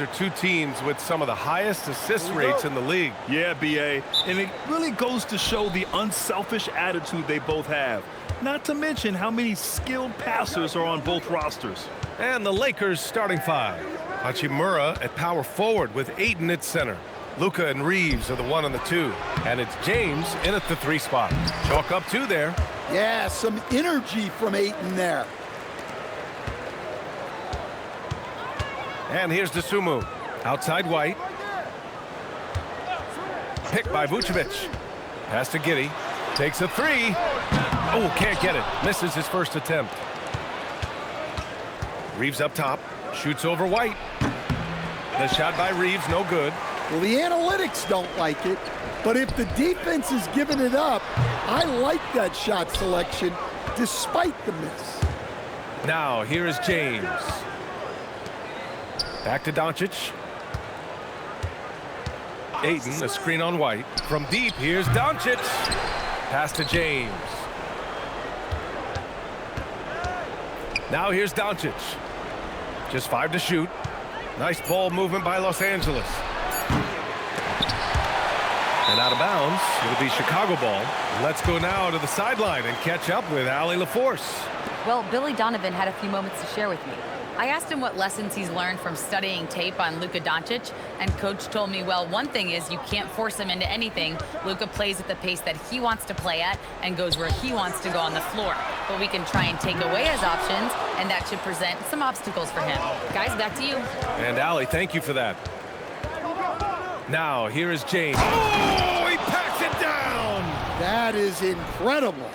Are two teams with some of the highest assist rates in the league. Yeah, B.A. And it really goes to show the unselfish attitude they both have. Not to mention how many skilled passers are on both rosters. And the Lakers starting five. Hachimura at power forward with Ayton at center. Luka and Reeves are the 1 and the 2. And it's James in at the 3 spot. Chalk up 2 there. Yeah, some energy from Ayton there. And here's Dosumu. Outside White. Picked by Vucevic. Pass to Giddey. Takes a 3. Oh, can't get it. Misses his first attempt. Reeves up top. Shoots over White. The shot by Reeves, no good. Well, the analytics don't like it, but if the defense is giving it up, I like that shot selection despite the miss. Now, here is James. Back to Doncic. Ayton, a screen on White. From deep, here's Doncic. Pass to James. Now here's Doncic. Just 5 to shoot. Nice ball movement by Los Angeles. And out of bounds, it'll be Chicago ball. Let's go now to the sideline and catch up with Allie LaForce. Well, Billy Donovan had a few moments to share with me. I asked him what lessons he's learned from studying tape on Luka Doncic, and Coach told me, well, one thing is you can't force him into anything. Luka plays at the pace that he wants to play at and goes where he wants to go on the floor. But we can try and take away his options, and that should present some obstacles for him. Guys, back to you. And Allie, thank you for that. Now, here is James. Oh, he packs it down! That is incredible.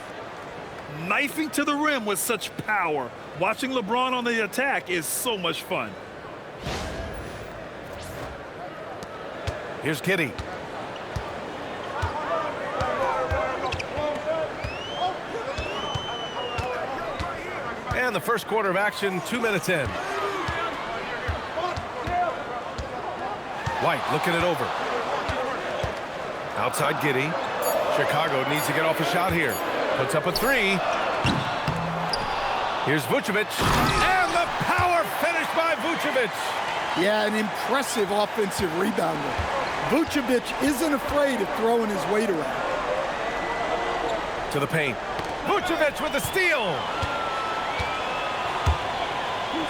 Knifing to the rim with such power. Watching LeBron on the attack is so much fun. Here's Giddey. And the first quarter of action, 2 minutes in. White looking it over. Outside Giddey. Chicago needs to get off a shot here. Puts up a 3. Here's Vucevic. And the power finish by Vucevic. Yeah, an impressive offensive rebounder. Vucevic isn't afraid of throwing his weight around. To the paint. Vucevic with the steal.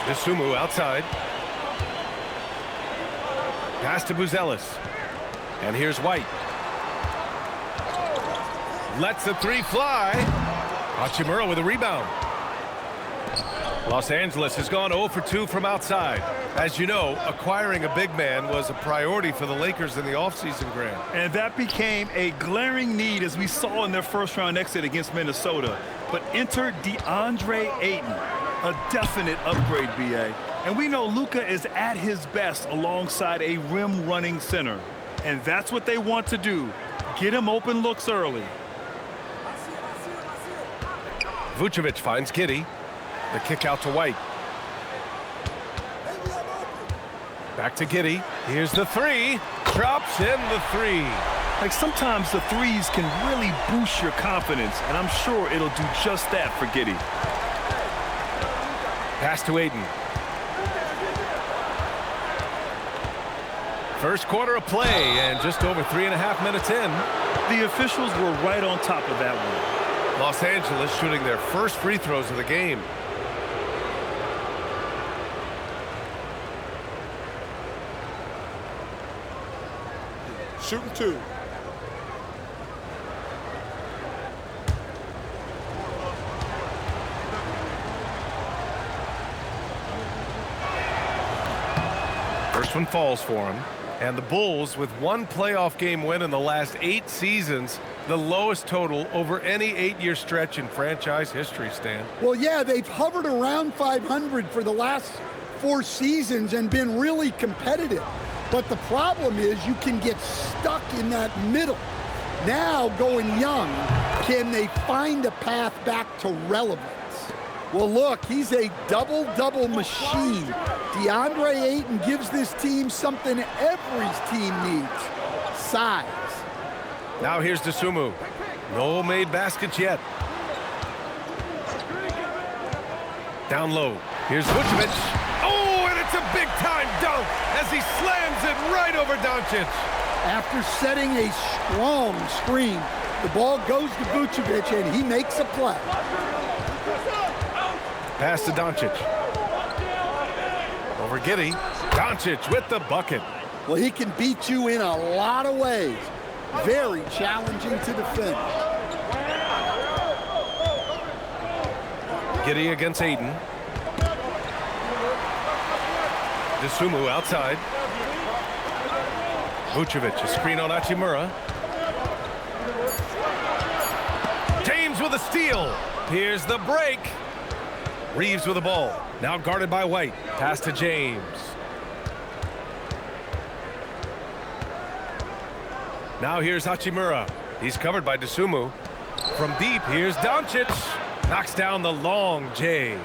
Dosumu outside. Pass to Buzelis. And here's White. Lets the 3 fly. Hachimura with a rebound. Los Angeles has gone 0 for 2 from outside. As you know, acquiring a big man was a priority for the Lakers in the offseason, Grant. And that became a glaring need as we saw in their first-round exit against Minnesota. But enter DeAndre Ayton, a definite upgrade, B.A. And we know Luka is at his best alongside a rim-running center. And that's what they want to do. Get him open looks early. Vucevic finds Giddey. The kick out to White. Back to Giddey. Here's the 3. Drops in the 3. Like sometimes the threes can really boost your confidence, and I'm sure it'll do just that for Giddey. Pass to Ayton. First quarter of play and just over 3.5 minutes in. The officials were right on top of that one. Los Angeles shooting their first free throws of the game. Shooting 2. First one falls for him. And the Bulls, with one playoff game win in the last 8 seasons, the lowest total over any 8-year stretch in franchise history, Stan. Well, yeah, they've hovered around 500 for the last 4 seasons and been really competitive. But the problem is you can get stuck in that middle. Now, going young, can they find a path back to relevance? Well, look, he's a double-double machine. DeAndre Ayton gives this team something every team needs: size. Now here's Dosumu. No made baskets yet. Down low. Here's Vucevic. Oh, and it It's a big-time dunk as he slams it right over Doncic. After setting a strong screen, the ball goes to Vucevic, and he makes a play. Pass to Doncic. Over Giddey. Doncic with the bucket. Well, he can beat you in a lot of ways. Very challenging to defend. Giddey against Ayton. Dosunmu outside. Vucevic, a screen on Hachimura. James with a steal. Here's the break. Reeves with the ball. Now guarded by White. Pass to James. Now here's Hachimura. He's covered by Dosunmu. From deep, here's Doncic. Knocks down the long J.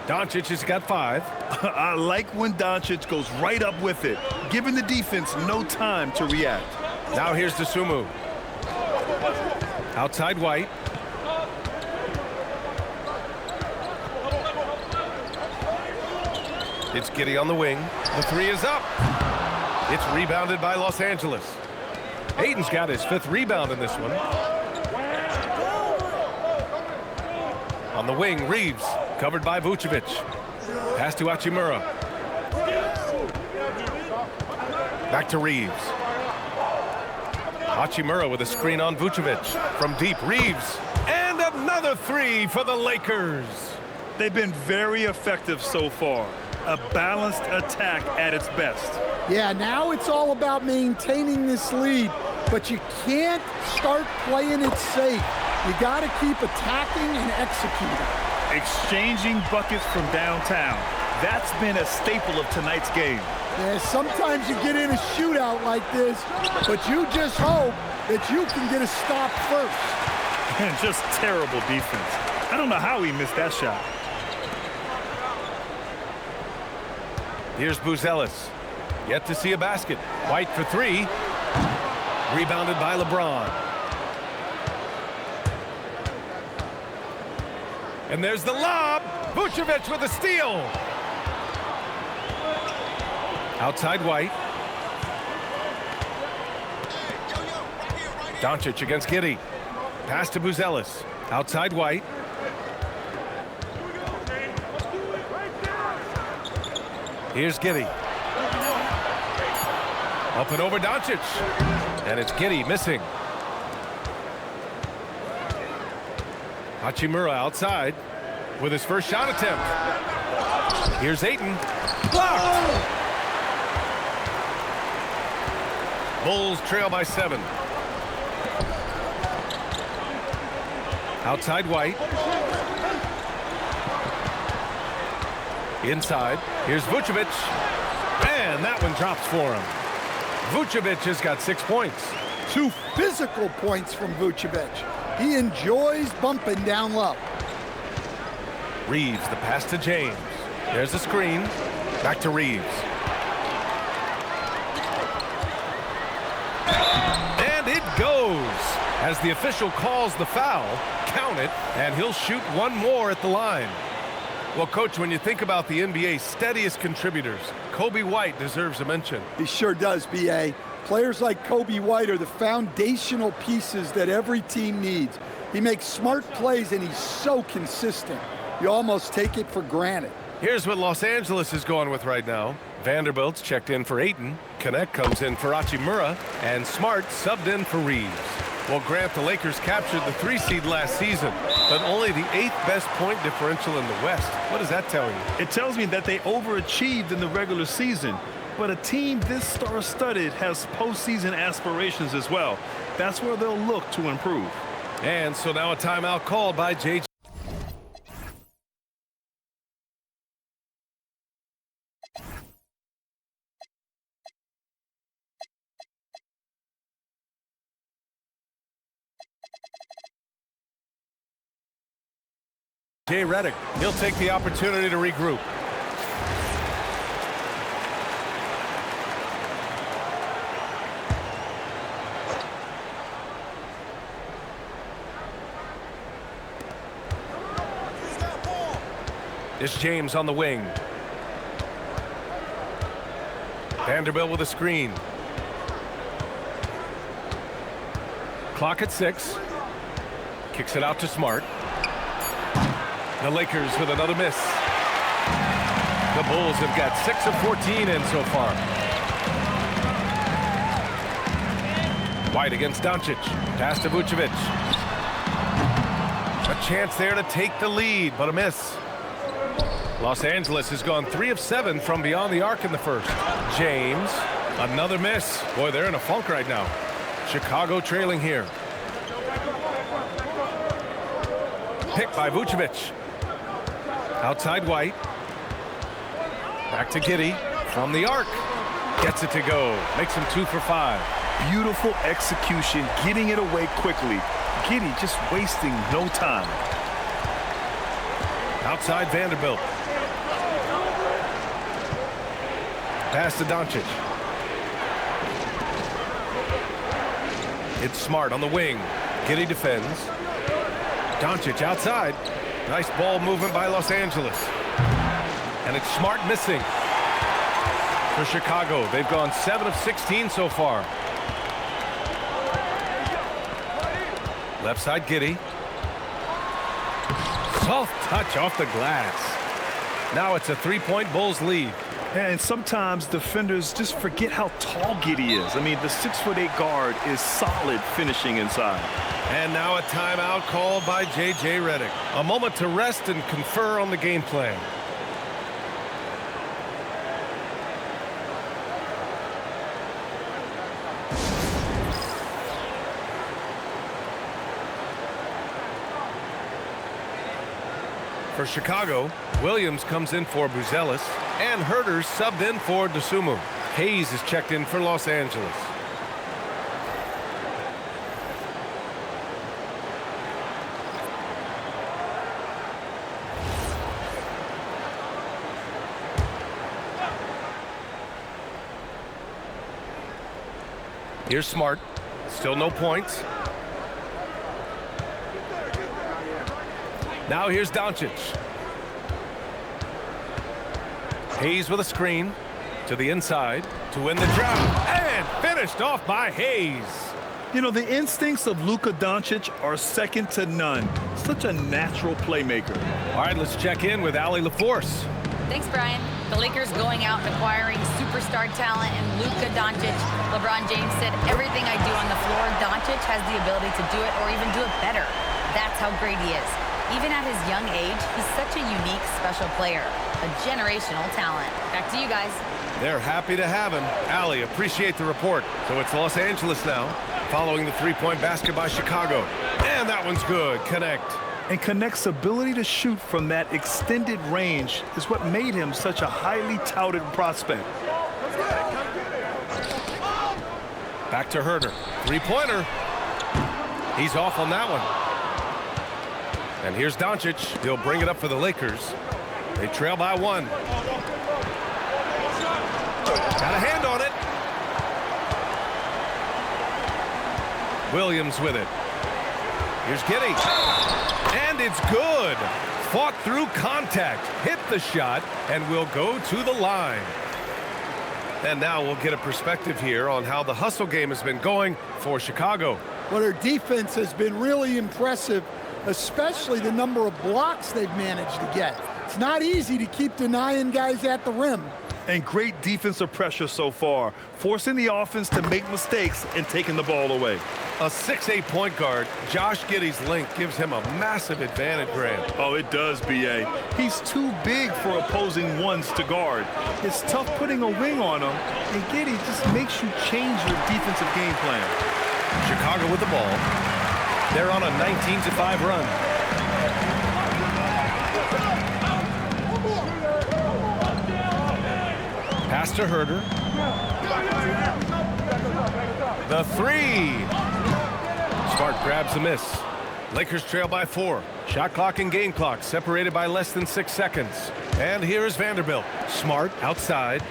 Doncic has got 5. I like when Doncic goes right up with it, giving the defense no time to react. Now here's Dosunmu. Outside White. It's Giddey on the wing. The 3 is up. It's rebounded by Los Angeles. Ayton's got his 5th rebound in this one. On the wing, Reeves, covered by Vucevic. Pass to Hachimura. Back to Reeves. Hachimura with a screen on Vucevic. From deep, Reeves. And another 3 for the Lakers. They've been very effective so far. A balanced attack at its best. Yeah, now it's all about maintaining this lead, but you can't start playing it safe. You got to keep attacking and executing. Exchanging buckets from downtown. That's been a staple of tonight's game. Yeah, sometimes you get in a shootout like this, but you just hope that you can get a stop first. And just terrible defense. I don't know how he missed that shot. Here's Buzelis. Yet to see a basket. White for 3. Rebounded by LeBron. And there's the lob. Vucevic with a steal. Outside White. Doncic against Giddey. Pass to Buzelis. Outside White. Here's Giddey. Up and over Doncic. And it's Giddey missing. Hachimura outside with his first shot attempt. Here's Ayton. Blocked. Bulls trail by 7. Outside White. Inside. Here's Vucevic. And that one drops for him. Vucevic has got 6 points. 2 physical points from Vucevic. He enjoys bumping down low. Reeves, the pass to James. There's the screen. Back to Reeves. And it goes. As the official calls the foul, count it, and he'll shoot one more at the line. Well, Coach, when you think about the NBA's steadiest contributors, Kobe White deserves a mention. He sure does, B.A. Players like Kobe White are the foundational pieces that every team needs. He makes smart plays, and he's so consistent. You almost take it for granted. Here's what Los Angeles is going with right now. Vanderbilt's checked in for Ayton. Connect comes in for Hachimura. And Smart subbed in for Reeves. Well, Grant, the Lakers captured the 3 seed last season, but only the 8th best point differential in the West. What does that tell you? It tells me that they overachieved in the regular season, but a team this star-studded has postseason aspirations as well. That's where they'll look to improve. And so now a timeout called by J.J. Redick. He'll take the opportunity to regroup. It's James on the wing. Vanderbilt with a screen. Clock at 6. Kicks it out to Smart. The Lakers with another miss. The Bulls have got 6 of 14 in so far. White against Doncic. Pass to Vucevic. A chance there to take the lead, but a miss. Los Angeles has gone 3 of 7 from beyond the arc in the first. James, another miss. Boy, they're in a funk right now. Chicago trailing here. Picked by Vucevic. Outside White. Back to Giddey from the arc. Gets it to go. Makes him 2 for 5. Beautiful execution, getting it away quickly. Giddey just wasting no time. Outside Vanderbilt. Pass to Doncic. It's Smart on the wing. Giddey defends. Doncic outside. Nice ball movement by Los Angeles. And it's Smart missing. For Chicago, they've gone 7 of 16 so far. Left side Giddey. Soft touch off the glass. Now it's a 3-point Bulls lead. And sometimes defenders just forget how tall Giddey is. I mean, the 6'8" guard is solid finishing inside. And now a timeout called by J.J. Redick. A moment to rest and confer on the game plan. For Chicago, Williams comes in for Buzelis, and Herter's subbed in for Dosunmu. Hayes is checked in for Los Angeles. Here's Smart. Still no points. Now here's Doncic. Hayes with a screen to the inside to win the job. And finished off by Hayes. You know, the instincts of Luka Doncic are second to none. Such a natural playmaker. All right, let's check in with Allie LaForce. Thanks, Brian. The Lakers going out and acquiring superstar talent and Luka Doncic. LeBron James said, everything I do on the floor, Doncic has the ability to do it or even do it better. That's how great he is. Even at his young age, he's such a unique, special player. A generational talent. Back to you guys. They're happy to have him. Allie, appreciate the report. So it's Los Angeles now, following the 3-point basket by Chicago. And that one's good. Connect. And Connect's ability to shoot from that extended range is what made him such a highly touted prospect. Back to Herter. 3-pointer. He's off on that one. And here's Doncic. He'll bring it up for the Lakers. They trail by 1. Got a hand on it. Williams with it. Here's Giddey. And it's good. Fought through contact. Hit the shot and will go to the line. And now we'll get a perspective here on how the hustle game has been going for Chicago. Well, their defense has been really impressive, especially the number of blocks they've managed to get. It's not easy to keep denying guys at the rim. And great defensive pressure so far, forcing the offense to make mistakes and taking the ball away. A 6'8" point guard, Josh Giddey's length gives him a massive advantage, Grant. Oh, it does, B.A. He's too big for opposing ones to guard. It's tough putting a wing on him, and Giddey just makes you change your defensive game plan. Chicago with the ball. They're on a 19-5 run. Pass to Herter. The 3. Smart grabs the miss. Lakers trail by 4. Shot clock and game clock separated by less than 6 seconds. And here's Vanderbilt. Smart outside.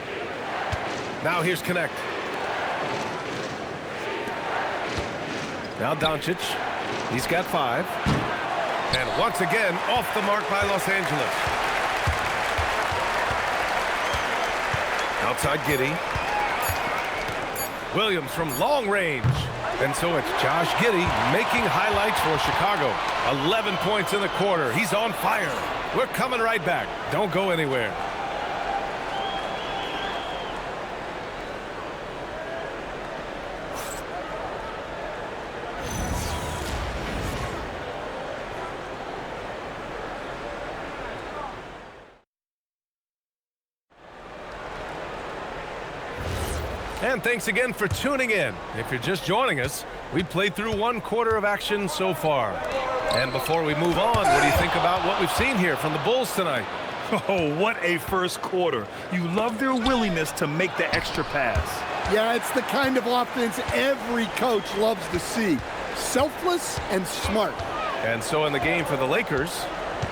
Now here's Connect. Now Doncic. He's got 5. And once again, off the mark by Los Angeles. Outside Giddey. Williams from long range. And so it's Josh Giddey making highlights for Chicago. 11 points in the quarter. He's on fire. We're coming right back. Don't go anywhere. And thanks again for tuning in. If you're just joining us, we played through one quarter of action so far. And before we move on, what do you think about what we've seen here from the Bulls tonight? Oh, what a first quarter. You love their willingness to make the extra pass. Yeah, it's the kind of offense every coach loves to see. Selfless and smart. And so in the game for the Lakers,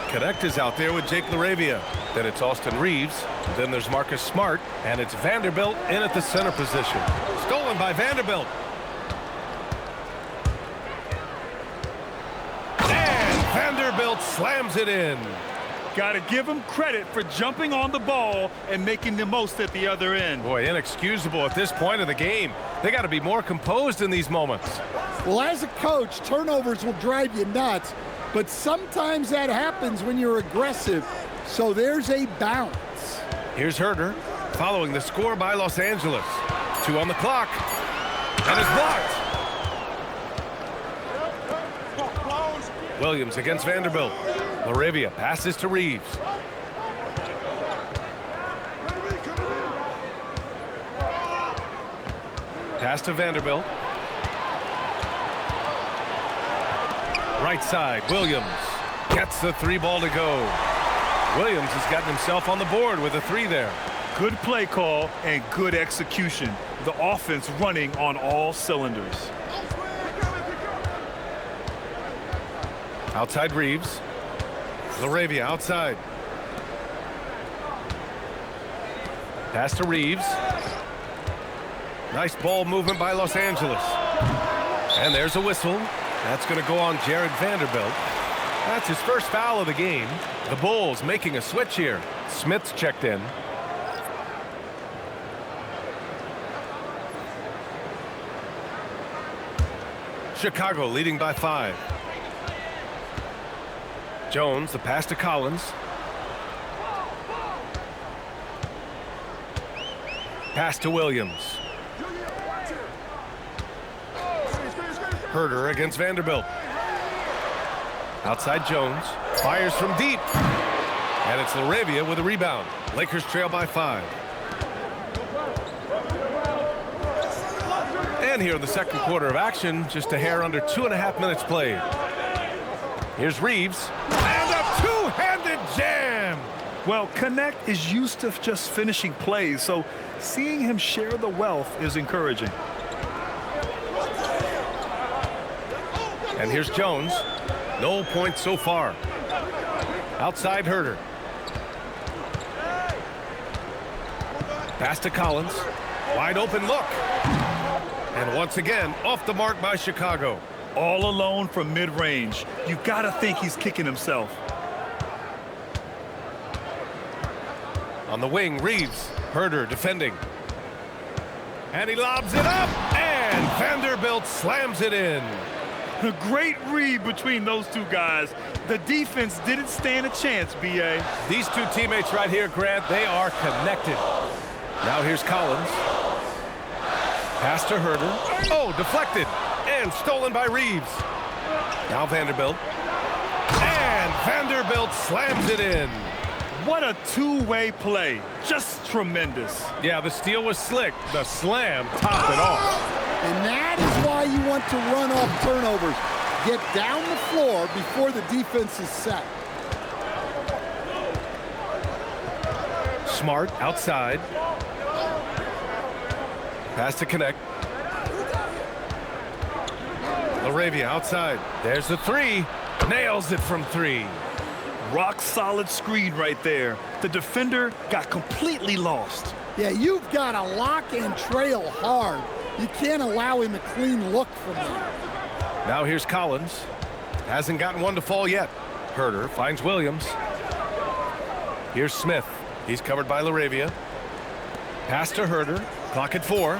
Connect is out there with Jake LaRavia. Then it's Austin Reeves. Then there's Marcus Smart. And it's Vanderbilt in at the center position. Stolen by Vanderbilt. And Vanderbilt slams it in. Got to give him credit for jumping on the ball and making the most at the other end. Boy, inexcusable at this point of the game. They got to be more composed in these moments. Well, as a coach, turnovers will drive you nuts, but sometimes that happens when you're aggressive. So there's a bounce. Here's Herter following the score by Los Angeles. 2 on the clock. And it's blocked. Williams against Vanderbilt. LaRavia passes to Reeves. Pass to Vanderbilt. Right side, Williams gets the 3 ball to go. Williams has gotten himself on the board with a 3 there. Good play call and good execution. The offense running on all cylinders. Outside Reeves. LaRavia outside. Pass to Reeves. Nice ball movement by Los Angeles. And there's a whistle. That's going to go on Jared Vanderbilt. That's his first foul of the game. The Bulls making a switch here. Smith's checked in. Chicago leading by 5. Jones, the pass to Collins. Pass to Williams. Herter against Vanderbilt. Outside Jones. Fires from deep. And it's LaRavia with a rebound. Lakers trail by 5. And here in the second quarter of action, just a hair under 2.5 minutes played. Here's Reeves. And a two-handed jam. Well, Connect is used to just finishing plays, so seeing him share the wealth is encouraging. And here's Jones. No points so far. Outside Herter. Pass to Collins. Wide open look. And once again, off the mark by Chicago. All alone from mid-range. You gotta think he's kicking himself. On the wing, Reeves. Herter defending. And he lobs it up. And Vanderbilt slams it in. A great read between those two guys. The defense didn't stand a chance, B.A. These two teammates right here, Grant, they are connected. Now here's Collins. Pass to Herter. Oh, deflected. And stolen by Reeves. Now Vanderbilt. And Vanderbilt slams it in. What a two-way play. Just tremendous. Yeah, the steal was slick. The slam topped it off. And that is why you want to run off turnovers. Get down the floor before the defense is set. Smart outside. Pass to Connect. LaRavia outside. There's the 3. Nails it from 3. Rock solid screen right there. The defender got completely lost. Yeah, you've got to lock and trail hard. You can't allow him a clean look from there. Now here's Collins. Hasn't gotten one to fall yet. Herter finds Williams. Here's Smith. He's covered by LaRavia. Pass to Herter. Clock at 4.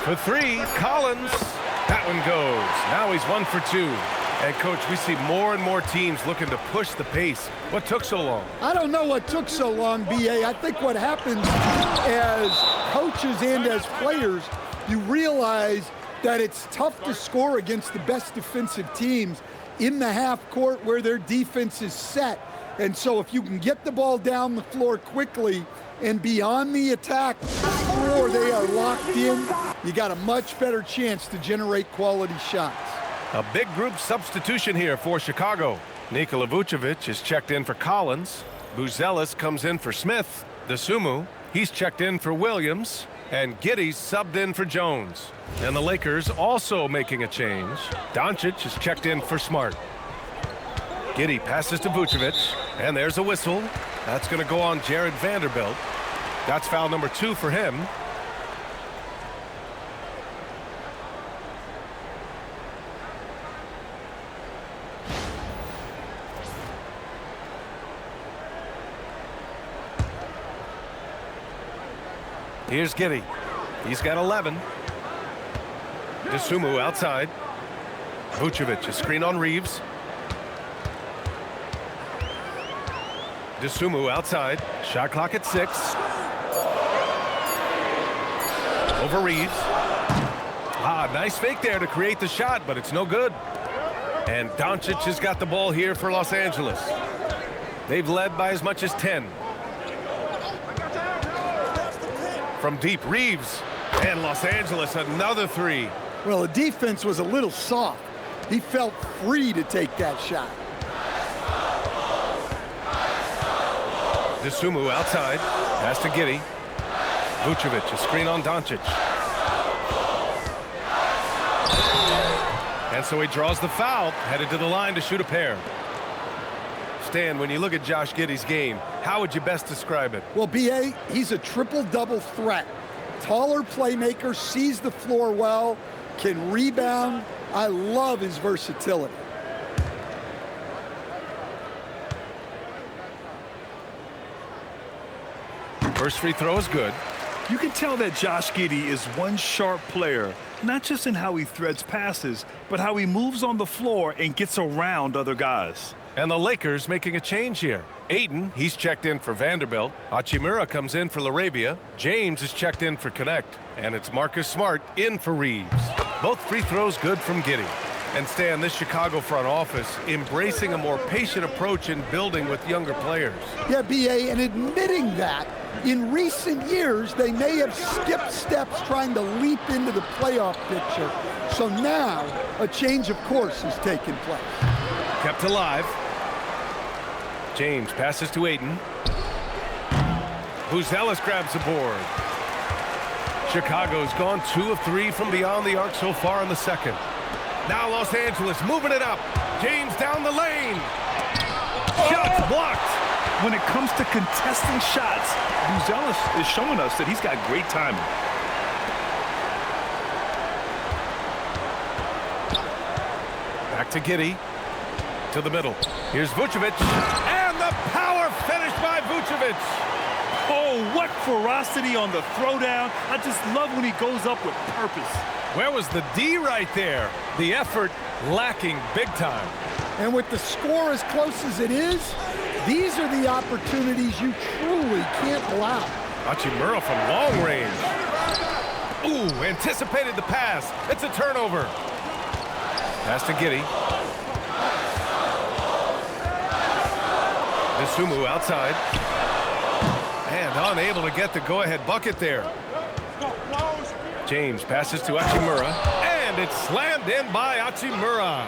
For three, Collins. That one goes. Now he's 1 for 2. And, Coach, we see more and more teams looking to push the pace. What took so long? I don't know what took so long, B.A. I think what happens as coaches and as players, you realize that it's tough to score against the best defensive teams in the half court where their defense is set. And so if you can get the ball down the floor quickly and beyond the attack, or they are locked in, you got a much better chance to generate quality shots. A big group substitution here for Chicago. Nikola Vucevic is checked in for Collins. Buzelis comes in for Smith. Dosunmu, he's checked in for Williams. And Giddey's subbed in for Jones. And the Lakers also making a change. Doncic is checked in for Smart. Giddey passes to Vucevic. And there's a whistle. That's going to go on Jared Vanderbilt. That's foul number 2 for him. Here's Giddey. He's got 11. Dosunmu outside. Vucevic, a screen on Reeves. Dosunmu outside. Shot clock at 6. Over Reeves. Nice fake there to create the shot, but it's no good. And Doncic has got the ball here for Los Angeles. They've led by as much as 10. From deep, Reeves. And Los Angeles, another 3. Well, the defense was a little soft. He felt free to take that shot. Dosunmu outside. Pass to Giddey. Vucevic, a screen on Doncic. And so he draws the foul, headed to the line to shoot a pair. Stan, when you look at Josh Giddey's game, how would you best describe it? Well, B.A., he's a triple-double threat. Taller playmaker, sees the floor well, can rebound. I love his versatility. First free throw is good. You can tell that Josh Giddey is one sharp player, not just in how he threads passes, but how he moves on the floor and gets around other guys. And the Lakers making a change here. Ayton, he's checked in for Vanderbilt. Hachimura comes in for LaRavia. James is checked in for Connect. And it's Marcus Smart in for Reeves. Both free throws good from Giddey. And Stan, this Chicago front office embracing a more patient approach in building with younger players. Yeah, B.A., and admitting that in recent years, they may have skipped steps trying to leap into the playoff picture. So now, a change of course is taking place. Kept alive. James passes to Ayton. Buzelis grabs the board. Chicago's gone 2 of 3 from beyond the arc so far in the second. Now Los Angeles moving it up. James down the lane. Shots blocked. When it comes to contesting shots, Buzelis is showing us that he's got great timing. Back to Giddey. To the middle. Here's Vucevic. And the power finish by Vucevic. Oh, what ferocity on the throwdown. I just love when he goes up with purpose. Where was the D right there? The effort lacking big time. And with the score as close as it is, these are the opportunities you truly can't allow. Hachimura from long range. Ooh, anticipated the pass. It's a turnover. Pass to Giddey. Dosunmu outside. And unable to get the go-ahead bucket there. James passes to Hachimura. And it's slammed in by Hachimura.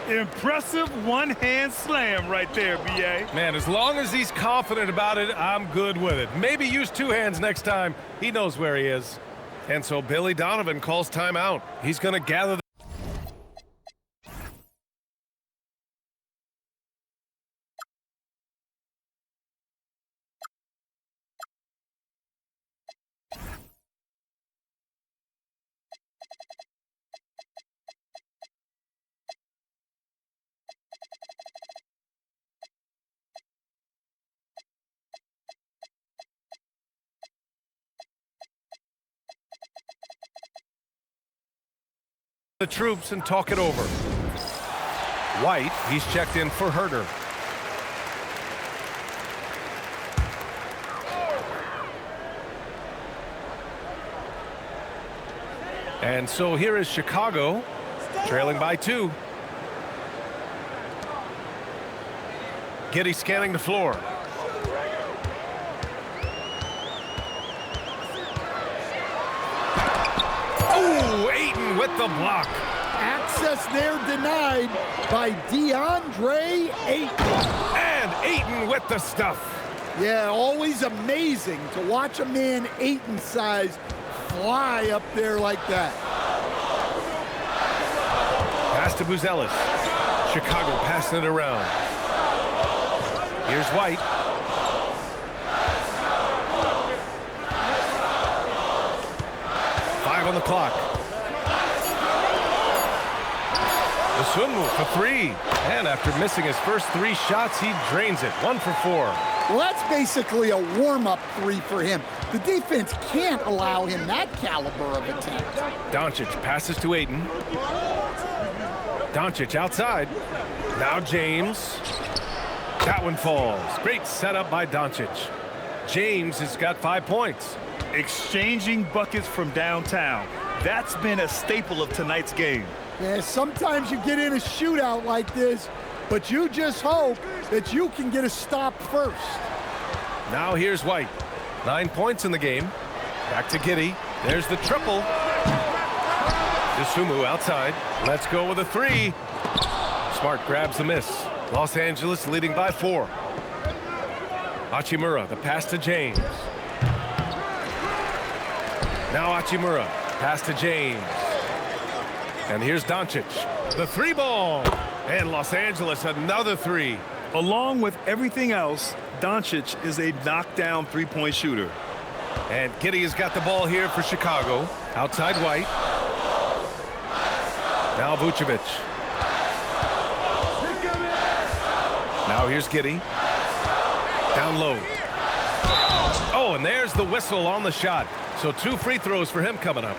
Impressive one-hand slam right there, B.A. Man, as long as he's confident about it, I'm good with it. Maybe use 2 hands next time. He knows where he is. And so Billy Donovan calls timeout. He's going to gather the troops and talk it over. White, he's checked in for Herter. And so here is Chicago, trailing by 2. Giddey scanning the floor. Oh, Ayton with the block. Access there denied by DeAndre Ayton. And Ayton with the stuff. Yeah, always amazing to watch a man Ayton's size fly up there like that. Pass to Buzelis. Chicago passing it around. Here's White. On the clock. Dosunmu for 3. And after missing his first 3 shots, he drains it. 1 for 4. Well, that's basically a warm-up 3 for him. The defense can't allow him that caliber of attempt. Doncic passes to Ayton. Doncic outside. Now James. That one falls. Great setup by Doncic. James has got 5 points. Exchanging buckets from downtown. That's been a staple of tonight's game. Yeah, sometimes you get in a shootout like this, but you just hope that you can get a stop first. Now here's White. 9 points in the game. Back to Giddey. There's the triple. Dosunmu outside. Let's go with a 3. Smart grabs the miss. Los Angeles leading by 4. Hachimura, the pass to James. Now Hachimura, pass to James. And here's Doncic, the 3 ball. And Los Angeles, another 3. Along with everything else, Doncic is a knockdown 3-point shooter. And Giddey has got the ball here for Chicago. Outside White. Now Vucevic. Now here's Giddey. Down low. Oh, and there's the whistle on the shot. So 2 free throws for him coming up.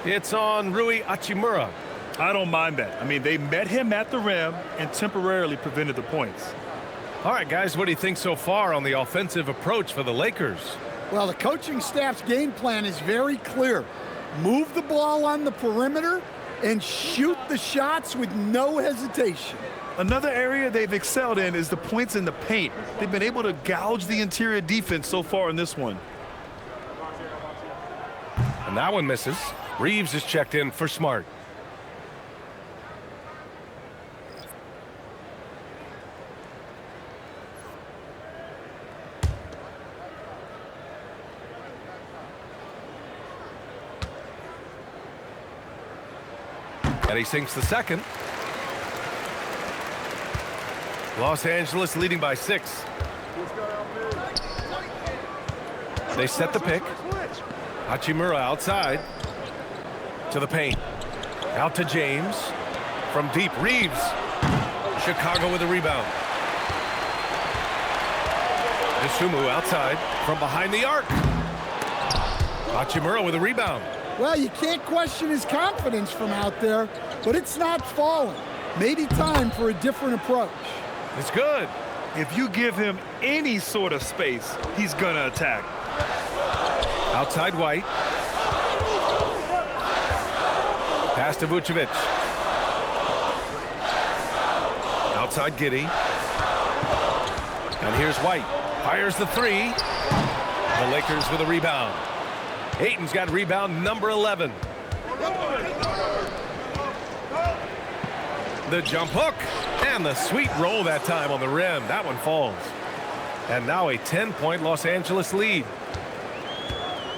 It's on Rui Hachimura. I don't mind that. I mean, they met him at the rim and temporarily prevented the points. All right, guys, what do you think so far on the offensive approach for the Lakers? Well, the coaching staff's game plan is very clear. Move the ball on the perimeter and shoot the shots with no hesitation. Another area they've excelled in is the points in the paint. They've been able to gouge the interior defense so far in this one. And that one misses. Reeves is checked in for Smart. And he sinks the second. Los Angeles leading by 6. They set the pick. Hachimura outside to the paint. Out to James. From deep, Reeves. Chicago with a rebound. Dosunmu outside from behind the arc. Hachimura with a rebound. Well, you can't question his confidence from out there, but it's not falling. Maybe time for a different approach. It's good. If you give him any sort of space, he's gonna attack. Outside White. Pass to Vucevic. Outside Giddey. And here's White. Fires the 3. The Lakers with a rebound. Ayton's got rebound number 11. The jump hook. And the sweet roll that time on the rim. That one falls. And now a 10-point Los Angeles lead.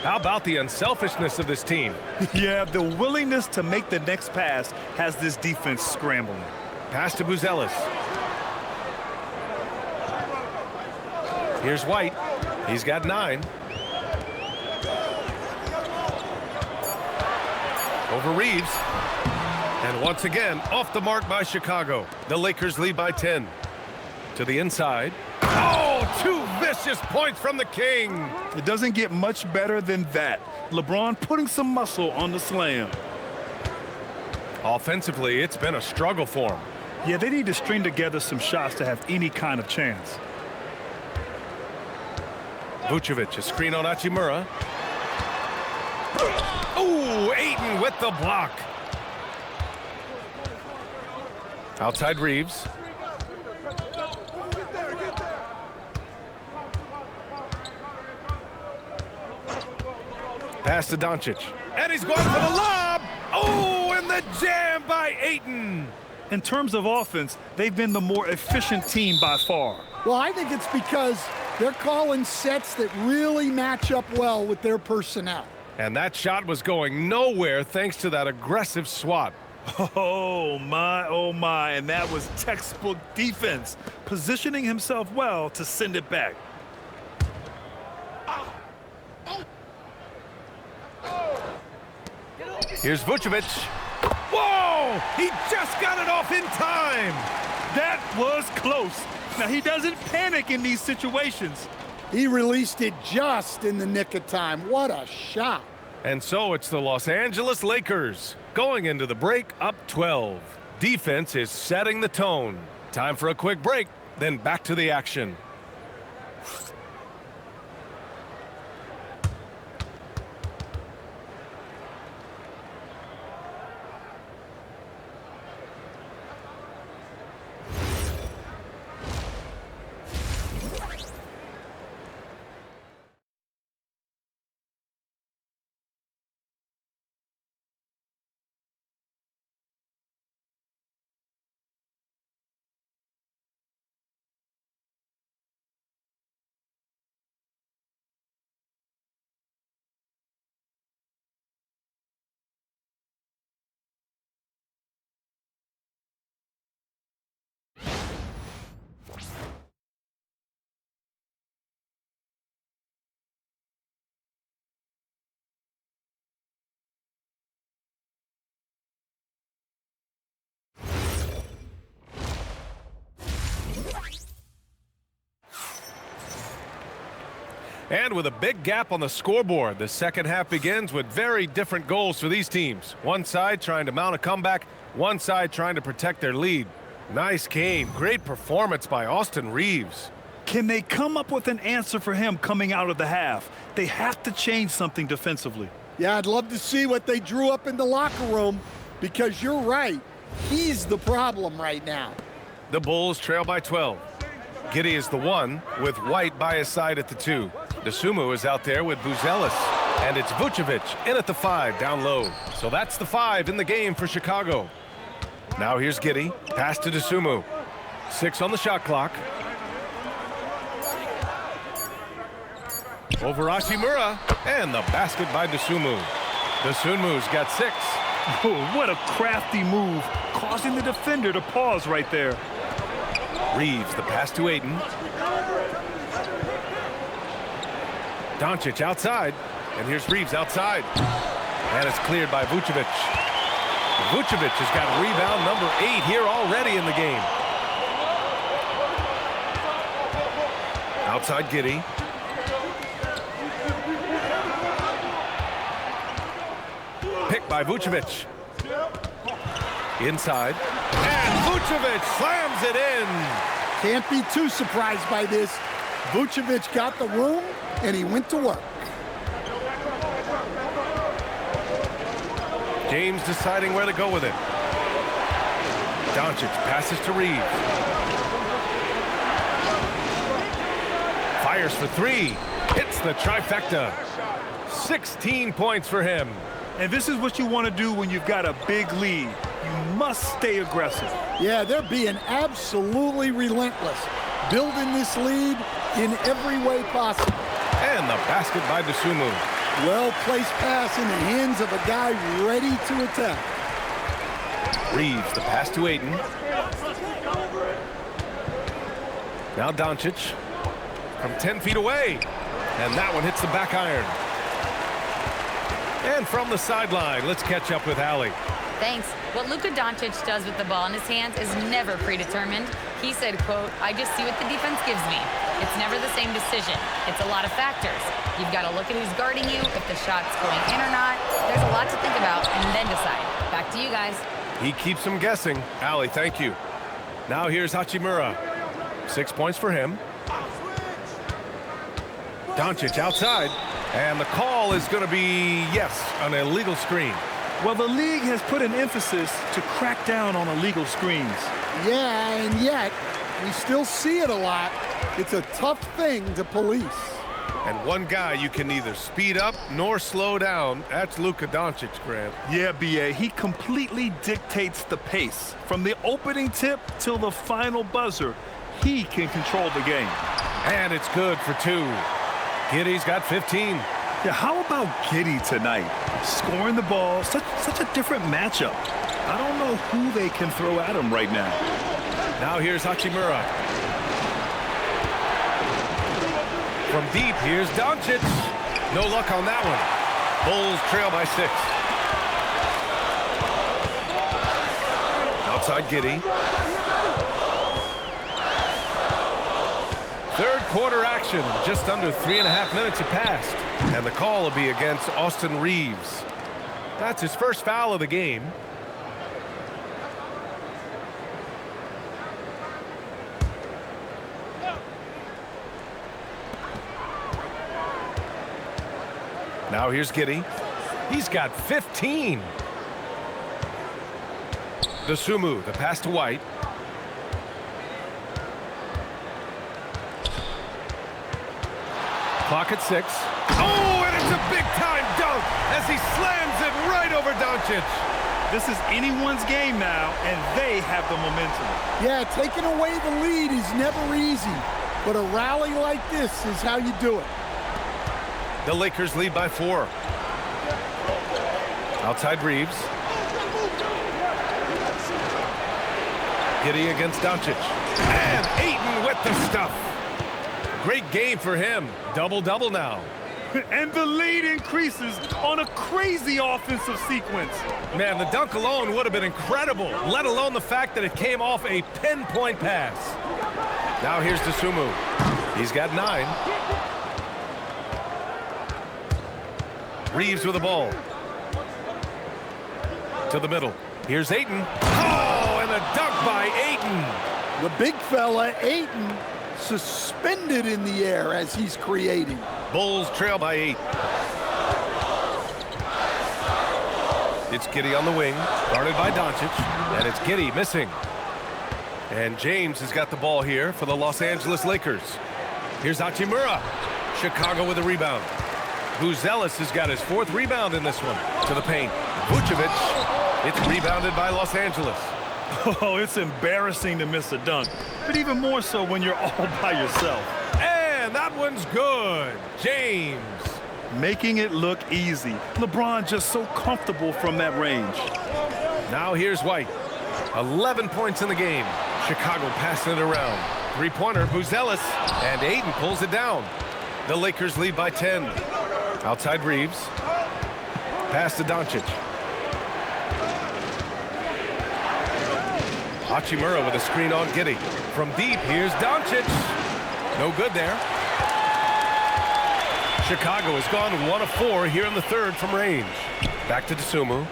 How about the unselfishness of this team? Yeah, the willingness to make the next pass has this defense scrambling. Pass to Buzelis. Here's White. He's got 9. Over Reeves. And once again, off the mark by Chicago. The Lakers lead by 10. To the inside. Oh, 2 vicious points from the King. It doesn't get much better than that. LeBron putting some muscle on the slam. Offensively, it's been a struggle for him. Yeah, they need to string together some shots to have any kind of chance. Vucevic, a screen on Hachimura. Ooh, Ayton with the block. Outside Reeves. Pass to Doncic. And he's going for the lob. Oh, and the jam by Ayton. In terms of offense, they've been the more efficient team by far. Well, I think it's because they're calling sets that really match up well with their personnel. And that shot was going nowhere thanks to that aggressive swat. Oh, my, and that was textbook defense, positioning himself well to send it back. Here's Vucevic. Whoa! He just got it off in time. That was close. Now, he doesn't panic in these situations. He released it just in the nick of time. What a shot. And so it's the Los Angeles Lakers going into the break up 12. Defense is setting the tone. Time for a quick break, then back to the action. And with a big gap on the scoreboard, the second half begins with very different goals for these teams. One side trying to mount a comeback, one side trying to protect their lead. Nice game. Great performance by Austin Reeves. Can they come up with an answer for him coming out of the half? They have to change something defensively. Yeah, I'd love to see what they drew up in the locker room, because you're right. He's the problem right now. The Bulls trail by 12. Giddey is the one, with White by his side at the 2. Dosunmu is out there with Buzelis. And it's Vucevic in at the 5 down low. So that's the 5 in the game for Chicago. Now here's Giddey. Pass to Dosunmu. 6 on the shot clock. Over Hachimura. And the basket by Dosunmu. Dosunmu's got 6. Oh, what a crafty move, causing the defender to pause right there. Reeves, the pass to Ayton. Doncic outside, and here's Reeves outside. And it's cleared by Vucevic. Vucevic has got rebound number 8 here already in the game. Outside Giddey. Picked by Vucevic. Inside. And Vucevic slams it in. Can't be too surprised by this. Vucevic got the room, and he went to work. James deciding where to go with it. Doncic passes to Reeves. Fires for 3. Hits the trifecta. 16 points for him. And this is what you want to do when you've got a big lead. You must stay aggressive. Yeah, they're being absolutely relentless, building this lead in every way possible. And the basket by Dosunmu. Well-placed pass in the hands of a guy ready to attack. Reeves, the pass to Ayton. Now Doncic from 10 feet away. And that one hits the back iron. And from the sideline, let's catch up with Allie. Thanks. What Luka Doncic does with the ball in his hands is never predetermined. He said, quote, "I just see what the defense gives me. It's never the same decision. It's a lot of factors. You've got to look at who's guarding you, if the shot's going in or not. There's a lot to think about, and then decide." Back to you guys. He keeps them guessing. Allie, thank you. Now here's Hachimura. 6 points for him. Doncic outside. And the call is going to be, yes, an illegal screen. Well, the league has put an emphasis to crack down on illegal screens. Yeah, and yet, we still see it a lot. It's a tough thing to police. And one guy you can neither speed up nor slow down. That's Luka Doncic, Grant. Yeah, B.A., he completely dictates the pace. From the opening tip till the final buzzer, he can control the game. And it's good for 2. Giddey's got 15. Yeah, how about Giddey tonight? Scoring the ball, such a different matchup. I don't know who they can throw at him right now. Now here's Hachimura. From deep, here's Doncic. No luck on that one. Bulls trail by 6. Outside Giddey. Third quarter action. Just under 3.5 minutes have passed. And the call will be against Austin Reeves. That's his first foul of the game. Now here's Giddey. He's got 15. Dosunmu, the pass to White. Clock at 6. Oh, and it's a big-time dunk as he slams it right over Doncic. This is anyone's game now, and they have the momentum. Yeah, taking away the lead is never easy, but a rally like this is how you do it. The Lakers lead by 4. Outside Reeves. Giddey against Doncic. And Ayton with the stuff. Great game for him. Double-double now. And the lead increases on a crazy offensive sequence. Man, the dunk alone would have been incredible, let alone the fact that it came off a pinpoint pass. Now here's Dosunmu. He's got 9. Reeves with the ball. To the middle. Here's Ayton. Oh, and a dunk by Ayton. The big fella, Ayton, suspended in the air as he's creating. Bulls trail by 8. It's Giddey on the wing, guarded by Doncic, and it's Giddey missing. And James has got the ball here for the Los Angeles Lakers. Here's Hachimura. Chicago with a rebound. Buzelis has got his 4th rebound in this one. To the paint. Vucevic. It's rebounded by Los Angeles. Oh, it's embarrassing to miss a dunk, but even more so when you're all by yourself. And that one's good. James. Making it look easy. LeBron just so comfortable from that range. Now here's White. 11 points in the game. Chicago passing it around. 3-pointer, Buzelis. And Ayton pulls it down. The Lakers lead by 10. Outside Reeves. Pass to Doncic. Hachimura with a screen on Giddey. From deep, here's Doncic. No good there. Chicago has gone 1 of 4 here in the third from range. Back to Dosunmu.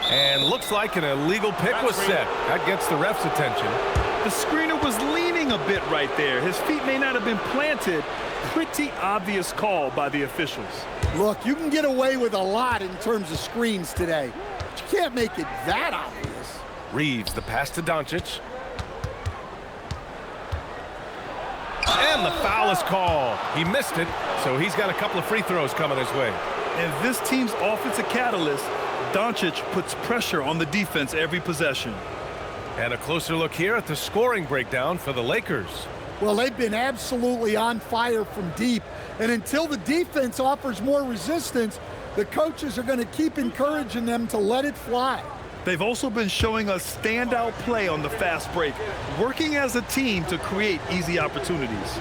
And looks like an illegal pick was set. That gets the ref's attention. The screener was leaning a bit right there. His feet may not have been planted. Pretty obvious call by the officials. Look, you can get away with a lot in terms of screens today, but you can't make it that obvious. Reeves, the pass to Doncic. And the foul is called. He missed it, so he's got a couple of free throws coming his way. And this team's offensive catalyst, Doncic, puts pressure on the defense every possession. And a closer look here at the scoring breakdown for the Lakers. Well, they've been absolutely on fire from deep, and until the defense offers more resistance, the coaches are going to keep encouraging them to let it fly. They've also been showing us standout play on the fast break, working as a team to create easy opportunities.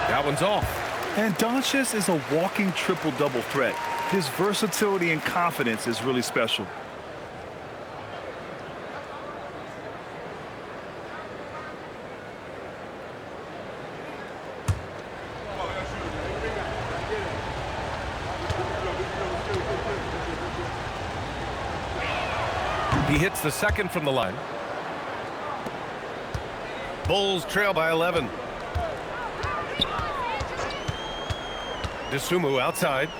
That one's off. And Doncic is a walking triple-double threat. His versatility and confidence is really special. He hits the second from the line. Bulls trail by 11. Dosunmu outside.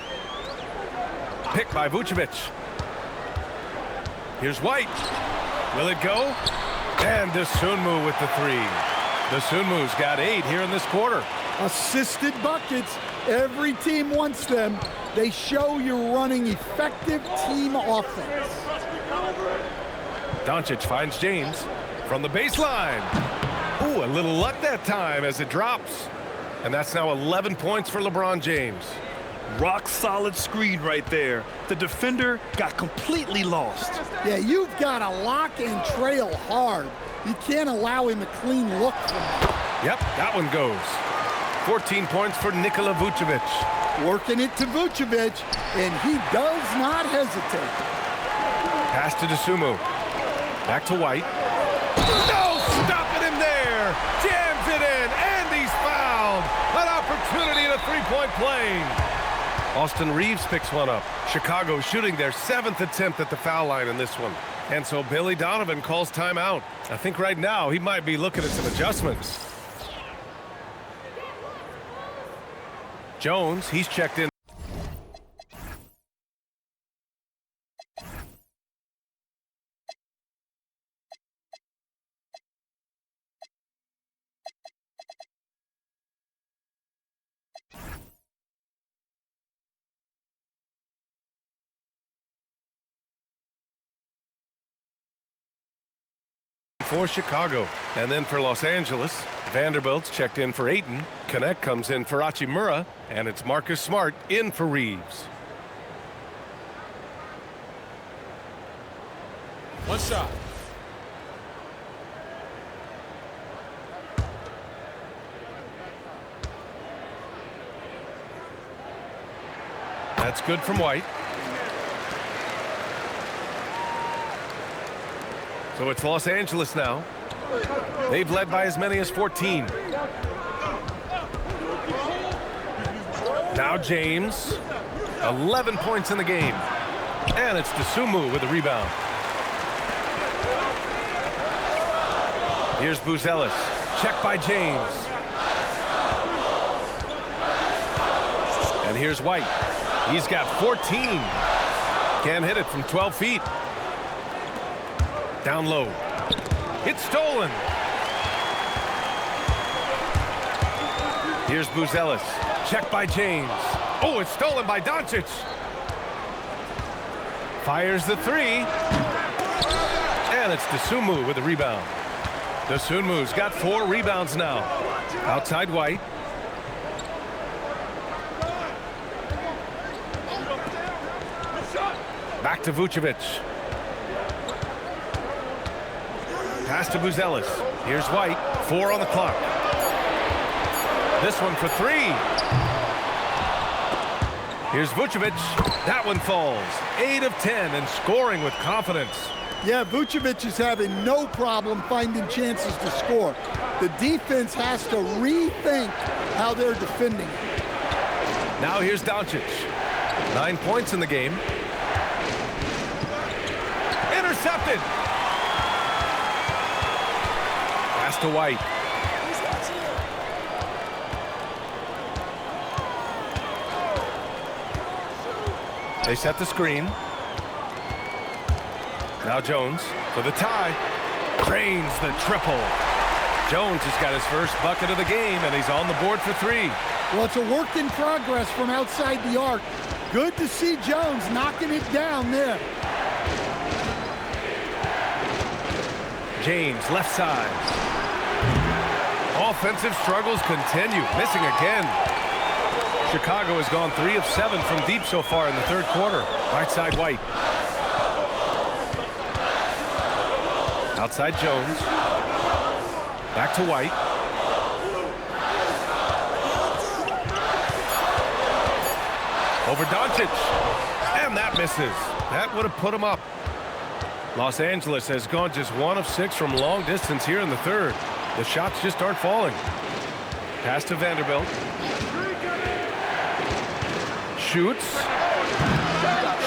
Picked by Vucevic. Here's White. Will it go? And Dosunmu with the three. Dosunmu's got 8 here in this quarter. Assisted buckets. Every team wants them. They show you're running effective team offense. Doncic finds James from the baseline. Ooh, a little luck that time as it drops. And that's now 11 points for LeBron James. Rock solid screen right there. The defender got completely lost. Yeah, you've got to lock and trail hard. You can't allow him a clean look from that. Yep, that one goes. 14 points for Nikola Vucevic. Working it to Vucevic, and he does not hesitate. Pass to Dosunmu. Back to White. No, stopping him there. Jams it in, and he's fouled. An opportunity at a three-point play. Austin Reeves picks one up. Chicago shooting their 7th attempt at the foul line in this one. And so Billy Donovan calls timeout. I think right now he might be looking at some adjustments. Jones, he's checked in. For Chicago. And then for Los Angeles, Vanderbilt's checked in for Ayton. Connect comes in for Hachimura, and it's Marcus Smart in for Reeves. One shot. That's good from White. So it's Los Angeles now. They've led by as many as 14. Now James. 11 points in the game. And it's Dosunmu with the rebound. Here's Buzelis. Checked by James. And here's White. He's got 14. Can't hit it from 12 feet. Down low. It's stolen. Here's Buzelis. Checked by James. Oh, it's stolen by Doncic. Fires the three. And it's Dosunmu with the rebound. Dosunmu's got 4 rebounds now. Outside White. Back to Vucevic. Pass to Buzelis. Here's White. 4 on the clock. This one for 3. Here's Vucevic. That one falls. 8 of 10 and scoring with confidence. Yeah, Vucevic is having no problem finding chances to score. The defense has to rethink how they're defending. Now here's Doncic. 9 points in the game. Intercepted. Pass to White. They set the screen. Now Jones for the tie. Drains the triple. Jones has got his first bucket of the game, and he's on the board for 3. Well, it's a work in progress from outside the arc. Good to see Jones knocking it down there. James, left side. Offensive struggles continue. Missing again. Chicago has gone 3 of 7 from deep so far in the third quarter. Right side White. Outside Jones. Back to White. Over Doncic. And that misses. That would have put him up. Los Angeles has gone just 1 of 6 from long distance here in the third. The shots just aren't falling. Pass to Vanderbilt. Shoots.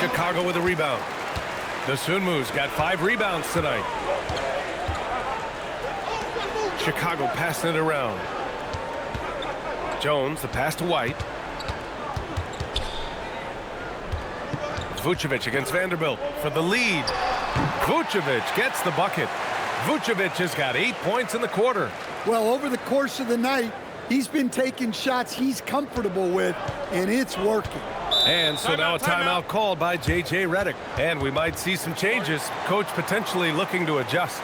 Chicago with a rebound. The Sunmu's got 5 rebounds tonight. Chicago passing it around. Jones, the pass to White. Vucevic against Vanderbilt for the lead. Vucevic gets the bucket. Vucevic has got 8 points in the quarter. Well, over the course of the night, he's been taking shots he's comfortable with, and it's working. And so now a timeout called by J.J. Redick. And we might see some changes. Coach potentially looking to adjust.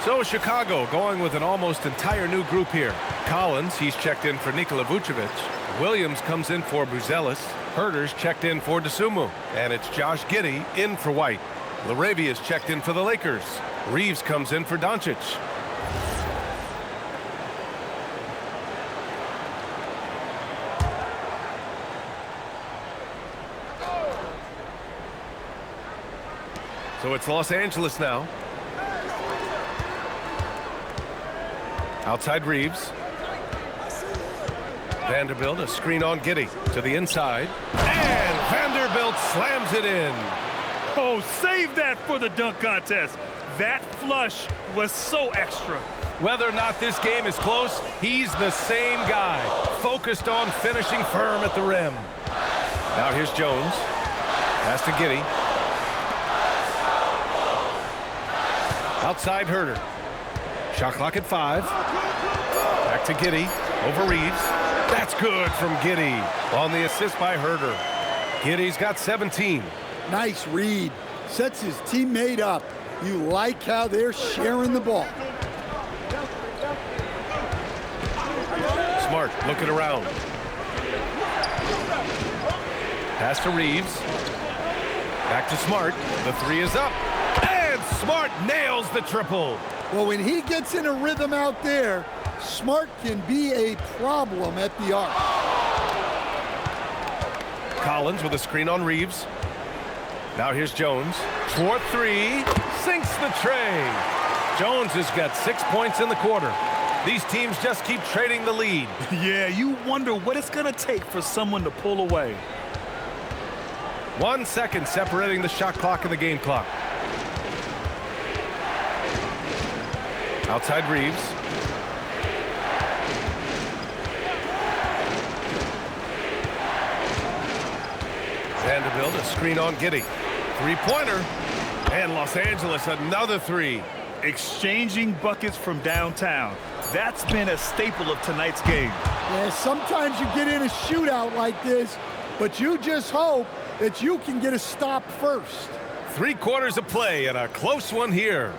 So Chicago going with an almost entire new group here. Collins, he's checked in for Nikola Vucevic. Williams comes in for Buzelis. Herter's checked in for DeSumo. And it's Josh Giddey in for White. Laravia's checked in for the Lakers. Reeves comes in for Doncic. So it's Los Angeles now. Outside Reeves. Vanderbilt, a screen on Giddey to the inside. And Vanderbilt slams it in. Oh, save that for the dunk contest. That flush was so extra. Whether or not this game is close, he's the same guy, focused on finishing firm at the rim. Now here's Jones. Pass to Giddey. Outside Herter. Shot clock at 5. Back to Giddey. Over Reeves. That's good from Giddey on the assist by Herter. Giddey's got 17. Nice read. Sets his teammate up. You like how they're sharing the ball. Smart looking around. Pass to Reeves. Back to Smart. The 3 is up. And Smart nails the triple. Well, when he gets in a rhythm out there, Smart can be a problem at the arc. Collins with a screen on Reeves. Now here's Jones. 4-3. Sinks the tray. Jones has got 6 points in the quarter. These teams just keep trading the lead. Yeah, you wonder what it's going to take for someone to pull away. 1 second separating the shot clock and the game clock. Outside Reeves. Vanderbilt, a screen on Giddey. Three-pointer. And Los Angeles, another 3. Exchanging buckets from downtown. That's been a staple of tonight's game. Yeah, sometimes you get in a shootout like this, but you just hope that you can get a stop first. 3 quarters of play and a close one here.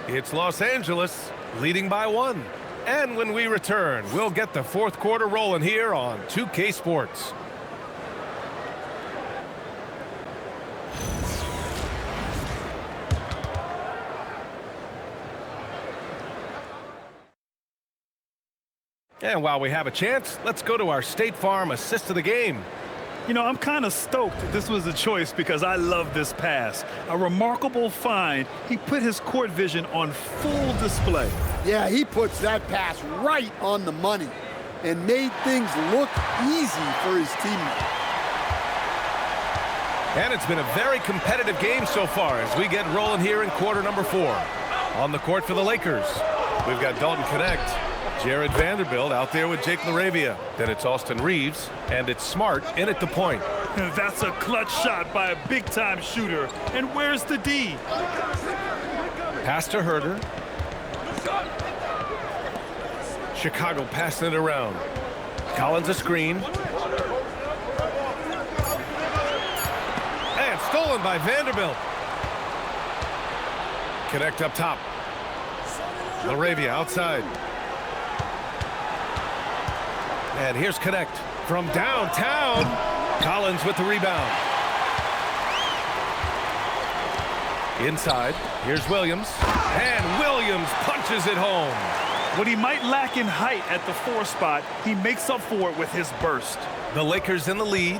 It's Los Angeles leading by 1. And when we return, we'll get the 4th quarter rolling here on 2K Sports. And while we have a chance, let's go to our State Farm assist of the game. You know, I'm kind of stoked this was a choice because I love this pass. A remarkable find. He put his court vision on full display. Yeah, he puts that pass right on the money and made things look easy for his teammate. And it's been a very competitive game so far as we get rolling here in quarter number 4. On the court for the Lakers, we've got Dalton Connect, Jared Vanderbilt out there with Jake LaRavia. Then it's Austin Reeves, and it's Smart in at the point. That's a clutch shot by a big-time shooter. And where's the D? Pass to Herter. Chicago passing it around. Collins a screen. And stolen by Vanderbilt. Connect up top. LaRavia outside. And here's Connect from downtown. Collins with the rebound. Inside, here's Williams. And Williams punches it home. What he might lack in height at the 4 spot, he makes up for it with his burst. The Lakers in the lead.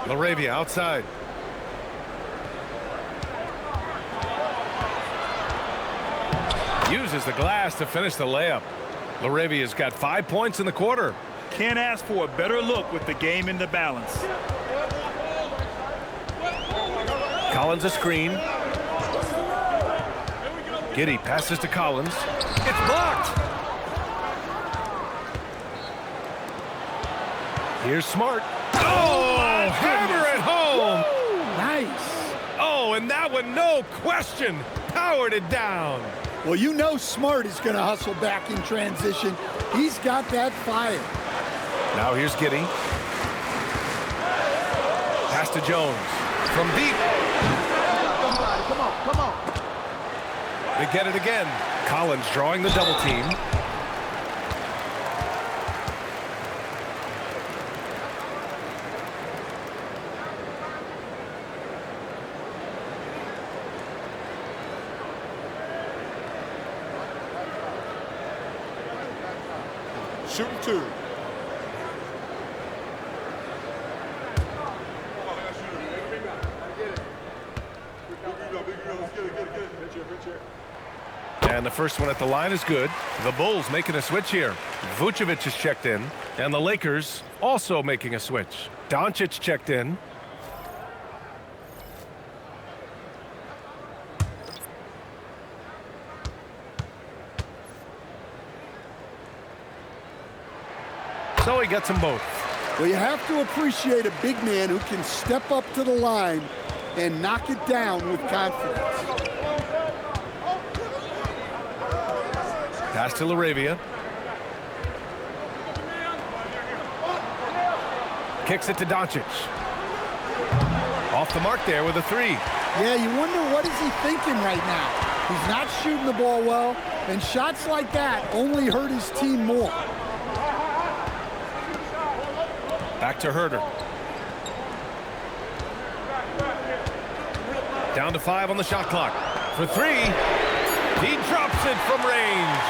LaRavia outside. Uses the glass to finish the layup. LaRavia's got 5 points in the quarter. Can't ask for a better look with the game in the balance. Collins a screen. Giddey passes to Collins. It's blocked. Here's Smart. Oh, hammer it home. Woo, nice. Oh, and that one, no question, powered it down. Well, you know Smart is going to hustle back in transition. He's got that fire. Now here's Giddey. Pass to Jones. From deep. Come on. They get it again. Collins drawing the double team. Shooting 2. And the first one at the line is good. The Bulls making a switch here. Vucevic is checked in. And the Lakers also making a switch. Doncic checked in. So he gets them both. Well, you have to appreciate a big man who can step up to the line and knock it down with confidence. Pass to LaRavia. Kicks it to Doncic. Off the mark there with a 3. Yeah, you wonder what is he thinking right now. He's not shooting the ball well, and shots like that only hurt his team more. Back to Herter. Down to 5 on the shot clock. For 3. He drops it from range.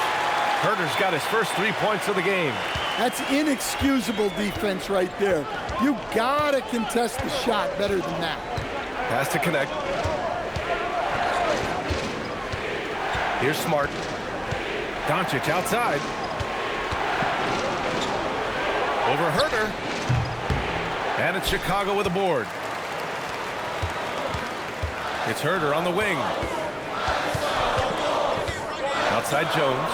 Herter's got his first 3 points of the game. That's inexcusable defense right there. You gotta contest the shot better than that. Pass to Connect. Here's Smart. Doncic outside. Over Herter. And it's Chicago with a board. It's Herter on the wing. Outside Jones.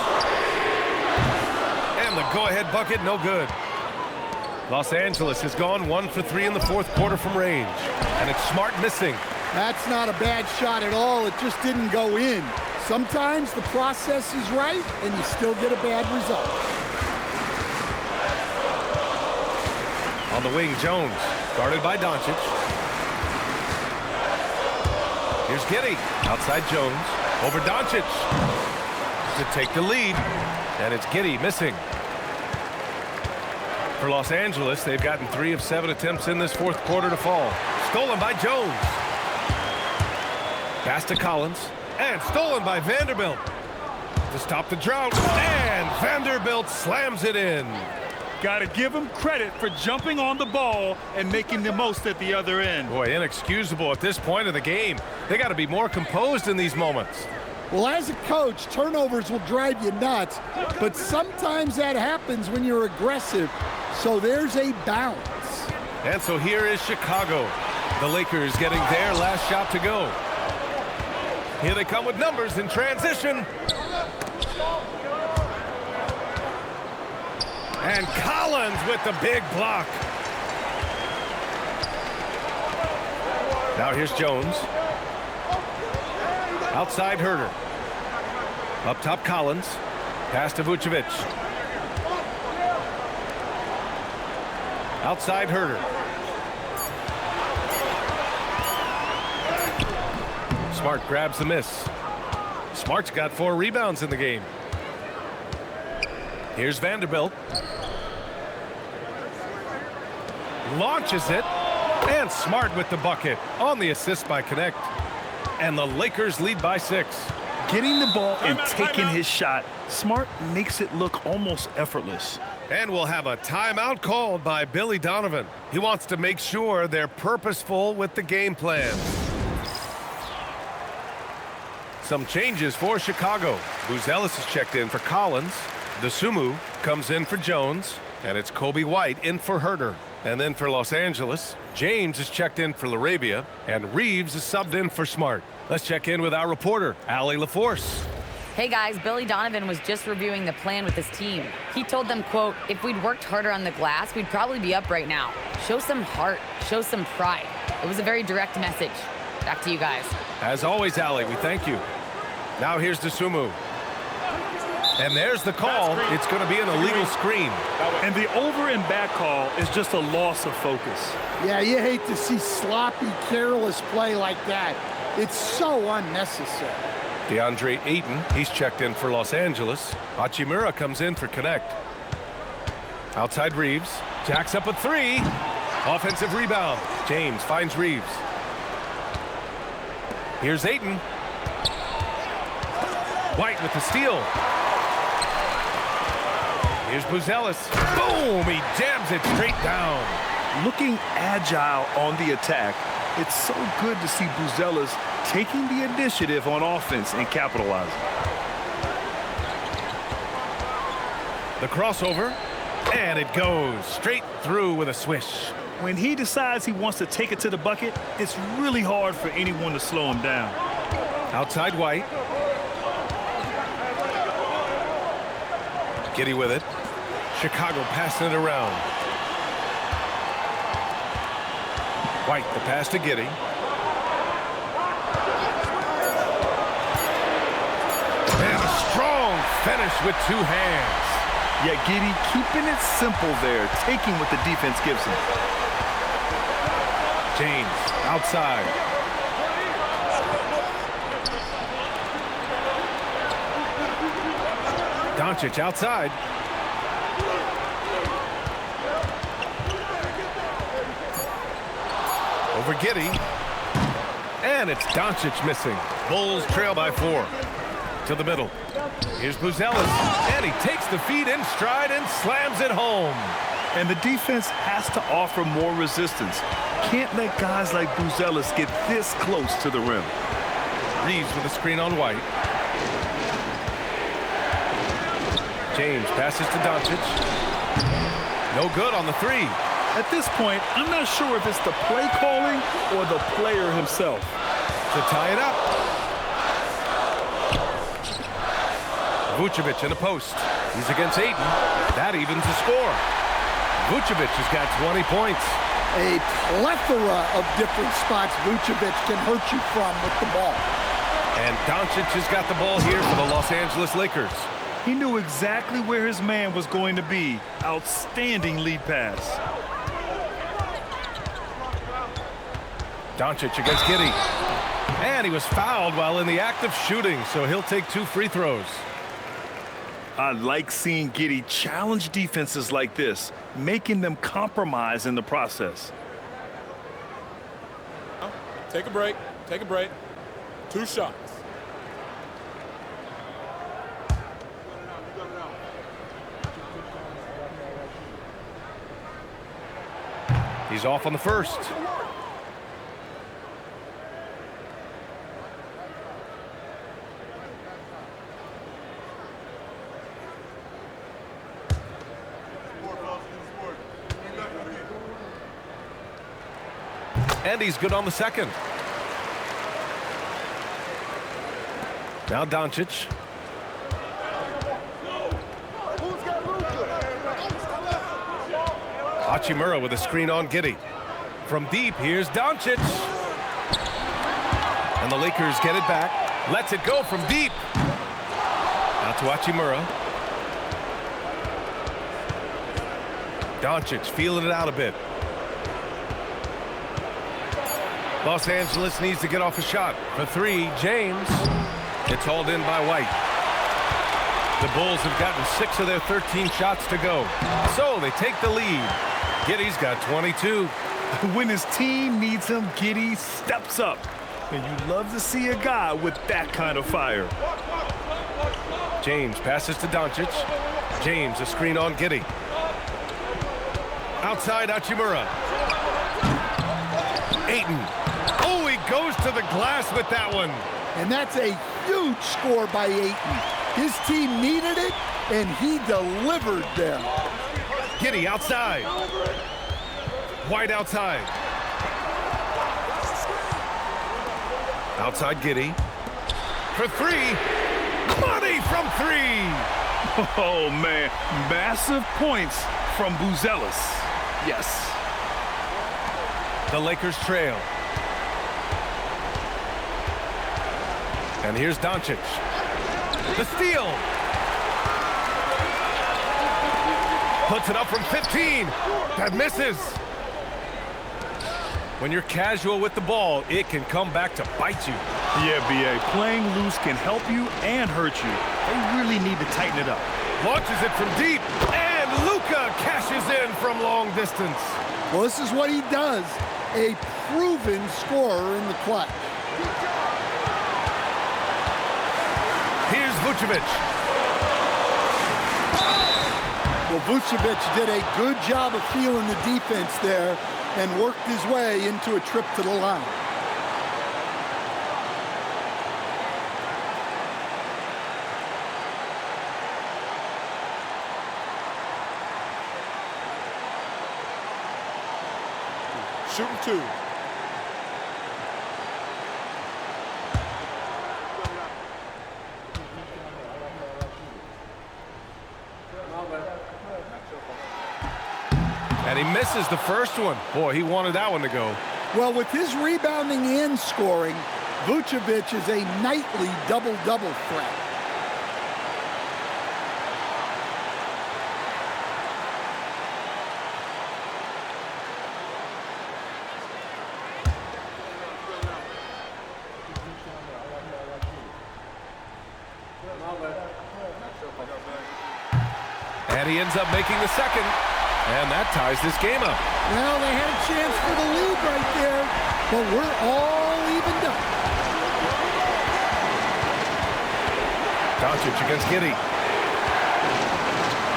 And the go-ahead bucket, no good. Los Angeles has gone 1 for 3 in the 4th quarter from range. And it's Smart missing. That's not a bad shot at all. It just didn't go in. Sometimes the process is right, and you still get a bad result. On the wing, Jones, guarded by Doncic. Here's Giddey, outside Jones, over Doncic to take the lead, and it's Giddey missing. For Los Angeles, they've gotten 3 of 7 attempts in this 4th quarter to fall. Stolen by Jones. Pass to Collins, and stolen by Vanderbilt. To stop the drought, and Vanderbilt slams it in. Got to give him credit for jumping on the ball and making the most at the other end. Boy, inexcusable at this point of the game. They got to be more composed in these moments. Well, as a coach, turnovers will drive you nuts, but sometimes that happens when you're aggressive, so there's a balance. And so here is Chicago. The Lakers getting their last shot to go. Here they come with numbers in transition. And Collins with the big block. Now here's Jones. Outside Herter. Up top Collins. Pass to Vucevic. Outside Herter. Smart grabs the miss. Smart's got 4 rebounds in the game. Here's Vanderbilt. Launches it. And Smart with the bucket on the assist by Connect. And the Lakers lead by 6. Getting the ball and taking his shot, Smart makes it look almost effortless. And we'll have a timeout called by Billy Donovan. He wants to make sure they're purposeful with the game plan. Some changes for Chicago. Buzelis is checked in for Collins. Dosunmu comes in for Jones. And it's Kobe White in for Herter. And then for Los Angeles, James is checked in for LaRavia. And Reeves is subbed in for Smart. Let's check in with our reporter, Allie LaForce. Hey guys, Billy Donovan was just reviewing the plan with his team. He told them, quote, if we'd worked harder on the glass, we'd probably be up right now. Show some heart, show some pride. It was a very direct message. Back to you guys. As always, Allie, we thank you. Now here's Dosunmu. And there's the call. It's going to be an illegal screen. And the over and back call is just a loss of focus. Yeah, you hate to see sloppy, careless play like that. It's so unnecessary. DeAndre Ayton, he's checked in for Los Angeles. Hachimura comes in for Connect. Outside Reeves. Jacks up a 3. Offensive rebound. James finds Reeves. Here's Ayton. White with the steal. Here's Buzelis. Boom! He jams it straight down. Looking agile on the attack, it's so good to see Buzelis taking the initiative on offense and capitalizing. The crossover, and it goes straight through with a swish. When he decides he wants to take it to the bucket, it's really hard for anyone to slow him down. Outside White. Giddey with it. Chicago passing it around. White, the pass to Giddey. And a strong finish with 2 hands. Yeah, Giddey keeping it simple there, taking what the defense gives him. James, outside. Doncic outside. Over Giddey. And it's Doncic missing. Bulls trail by 4. To the middle. Here's Buzelis. And he takes the feed in stride and slams it home. And the defense has to offer more resistance. Can't let guys like Buzelis get this close to the rim. Reeves with a screen on White. James passes to Doncic. No good on the 3. At this point, I'm not sure if it's the play calling or the player himself. To tie it up. Vucevic in the post. He's against Ayton. That evens the score. Vucevic has got 20 points. A plethora of different spots Vucevic can hurt you from with the ball. And Doncic has got the ball here for the Los Angeles Lakers. He knew exactly where his man was going to be. Outstanding lead pass. Doncic against Giddey. And he was fouled while in the act of shooting, so he'll take 2 free throws. I like seeing Giddey challenge defenses like this, making them compromise in the process. Take a break. Take a break. 2 shots. He's off on the first. And he's good on the second. Now Doncic. Hachimura with a screen on Giddey. From deep, here's Doncic. And the Lakers get it back. Lets it go from deep. Out to Hachimura. Doncic feeling it out a bit. Los Angeles needs to get off a shot. For three, James. It's hauled in by White. The Bulls have gotten 6 of their 13 shots to go. So they take the lead. Giddey's got 22. When his team needs him, Giddey steps up. And you love to see a guy with that kind of fire. James passes to Doncic. James, a screen on Giddey. Outside Hachimura. Ayton. Oh, he goes to the glass with that one. And that's a huge score by Ayton. His team needed it, and he delivered them. Giddey outside. White outside. Outside Giddey. For three. Money from three. Oh, man. Massive points from Buzelis. Yes. The Lakers trail. And here's Doncic. The steal. Puts it up from 15. That misses. When you're casual with the ball, it can come back to bite you. Yeah, B.A. Playing loose can help you and hurt you. They really need to tighten it up. Launches it from deep. And Luka cashes in from long distance. Well, this is what he does. A proven scorer in the clutch. Here's Vucevic. Well, Vucevic did a good job of feeling the defense there and worked his way into a trip to the line. Shooting 2. And he misses the first one. Boy, he wanted that one to go. Well, with his rebounding and scoring, Vucevic is a nightly double-double threat. And he ends up making the second. And that ties this game up. Well, they had a chance for the lead right there, but we're all evened up. Doncic against Giddey.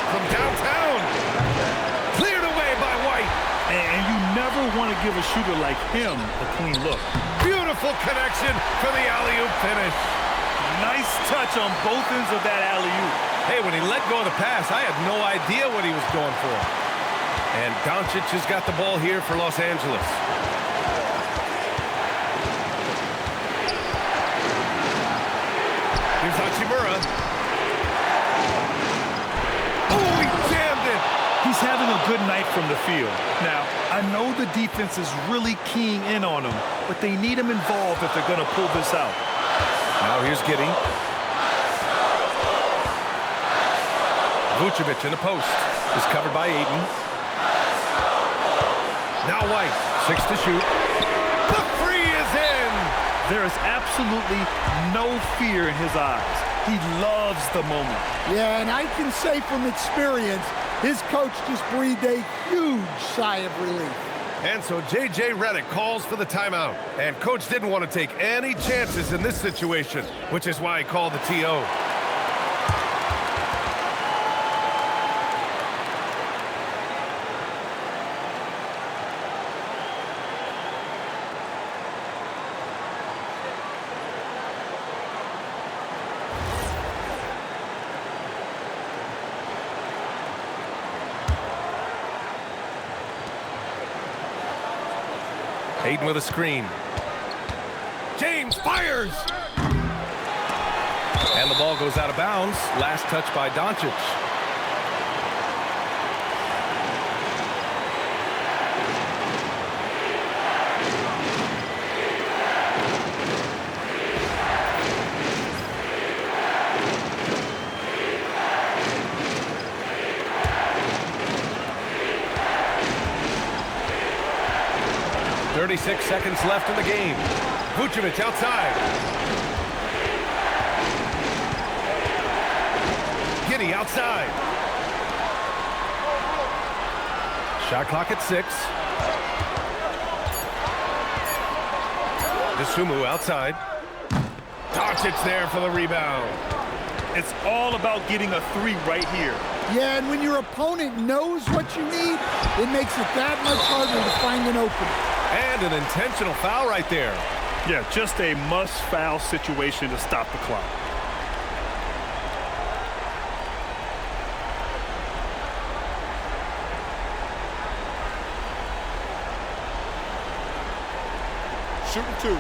From downtown. Cleared away by White. And you never want to give a shooter like him a clean look. Beautiful connection for the alley-oop finish. Nice touch on both ends of that alley-oop. Hey, when he let go of the pass, I had no idea what he was going for. And Doncic has got the ball here for Los Angeles. Here's Hachimura. Oh, he jammed it. He's having a good night from the field. Now, I know the defense is really keying in on him, but they need him involved if they're going to pull this out. Now here's Giddey. Vucevic in the post. Is covered by Ayton. Now White. 6 to shoot. The three is in. There is absolutely no fear in his eyes. He loves the moment. Yeah, and I can say from experience, his coach just breathed a huge sigh of relief. And so J.J. Redick calls for the timeout. And coach didn't want to take any chances in this situation, which is why he called the TO. Ayton with a screen. James fires! And the ball goes out of bounds. Last touch by Doncic. .36 seconds left in the game. Vucevic outside. Giddey outside. Shot clock at 6. Dosunmu outside. Doncic there for the rebound. It's all about getting a 3 right here. Yeah, and when your opponent knows what you need, it makes it that much harder to find an opening. And an intentional foul right there. Yeah, just a must-foul situation to stop the clock. Shooting 2.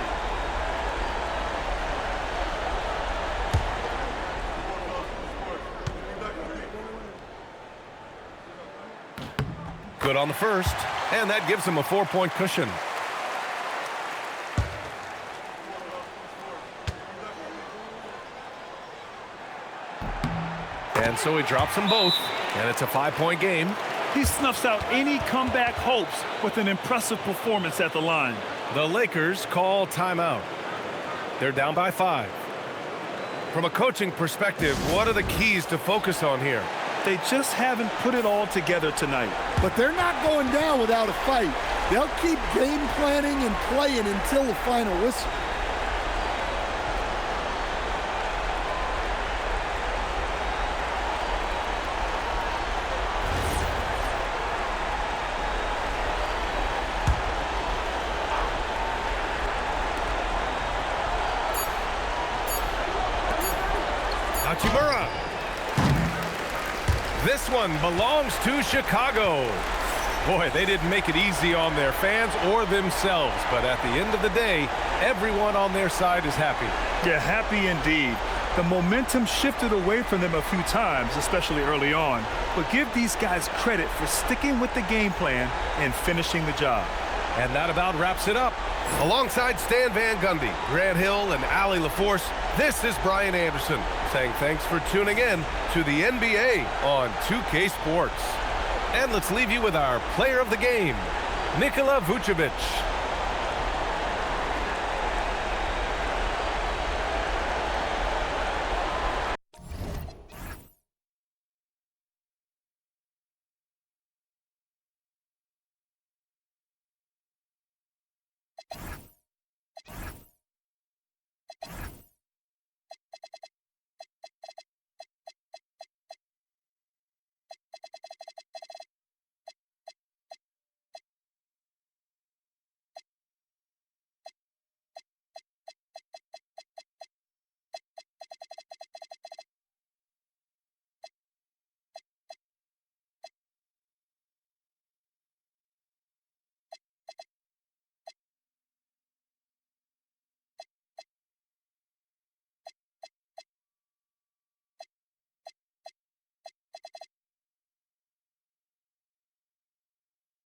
Good on the first, and that gives him a 4-point cushion. And so he drops them both, and it's a 5-point game. He snuffs out any comeback hopes with an impressive performance at the line. The Lakers call timeout. They're down by 5. From a coaching perspective, what are the keys to focus on here? They just haven't put it all together tonight. But they're not going down without a fight. They'll keep game planning and playing until the final whistle. Hachimura. This one belongs to Chicago. Boy, they didn't make it easy on their fans or themselves, but at the end of the day, everyone on their side is happy. Yeah, happy indeed. The momentum shifted away from them a few times, especially early on. But give these guys credit for sticking with the game plan and finishing the job. And that about wraps it up. Alongside Stan Van Gundy, Grant Hill, and Allie LaForce, this is Brian Anderson saying thanks for tuning in to the NBA on 2K Sports. And let's leave you with our player of the game, Nikola Vucevic.